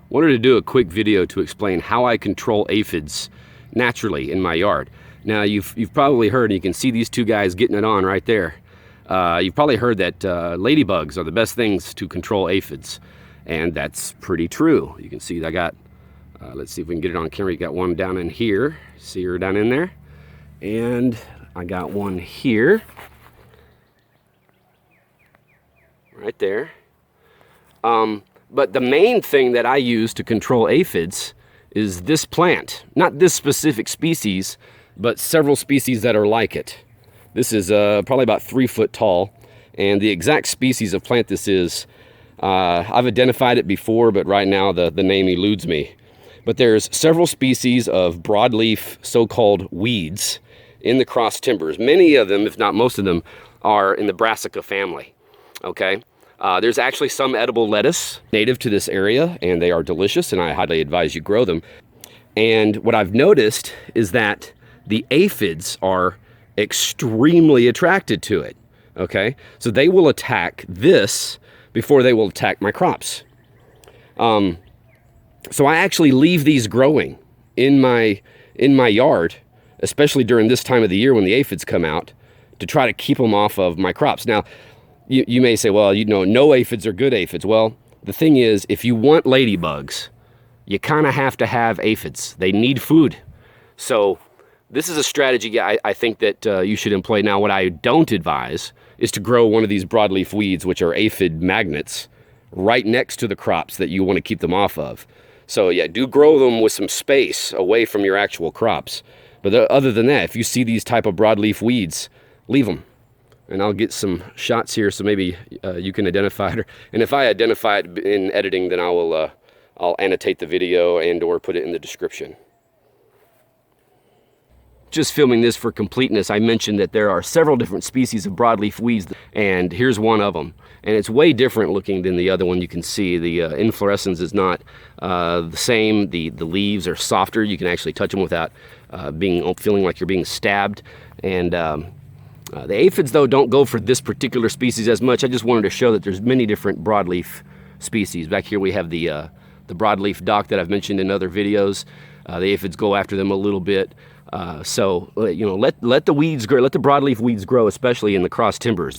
Wanted to do a quick video to explain how I control aphids naturally in my yard. Now you've probably heard, and you can see these two guys getting it on right there. You've probably heard that ladybugs are the best things to control aphids, and that's pretty true. You can see I got, let's see if we can get it on camera. You got one down in here, see her down in there, and I got one here, right there. But the main thing that I use to control aphids is this plant. Not this specific species, but several species that are like it. This is probably about 3 foot tall, and the exact species of plant this is, I've identified it before, but right now the name eludes me. But there's several species of broadleaf so-called weeds in the cross timbers. Many of them, if not most of them, are in the Brassica family, okay? There's actually some edible lettuce native to this area, and they are delicious, and I highly advise you grow them. And what I've noticed is that the aphids are extremely attracted to it, okay? So they will attack this before they will attack my crops. So I actually leave these growing in my yard, especially during this time of the year when the aphids come out, to try to keep them off of my crops. Now, you may say, well, you know, no aphids are good aphids. Well, the thing is, if you want ladybugs, you kind of have to have aphids. They need food. So this is a strategy I think that you should employ. Now, what I don't advise is to grow one of these broadleaf weeds, which are aphid magnets, right next to the crops that you want to keep them off of. So yeah, do grow them with some space away from your actual crops. But other than that, if you see these type of broadleaf weeds, leave them. And I'll get some shots here so maybe you can identify it. And if I identify it in editing, then I'll annotate the video and or put it in the description. Just filming this for completeness, I mentioned that there are several different species of broadleaf weeds, and here's one of them. And it's way different looking than the other one. You can see the inflorescence is not the same. The leaves are softer. You can actually touch them without feeling like you're being stabbed. And the aphids, though, don't go for this particular species as much. I just wanted to show that there's many different broadleaf species. Back here we have the broadleaf dock that I've mentioned in other videos. The aphids go after them a little bit. So, you know, let the weeds grow, let the broadleaf weeds grow, especially in the cross timbers.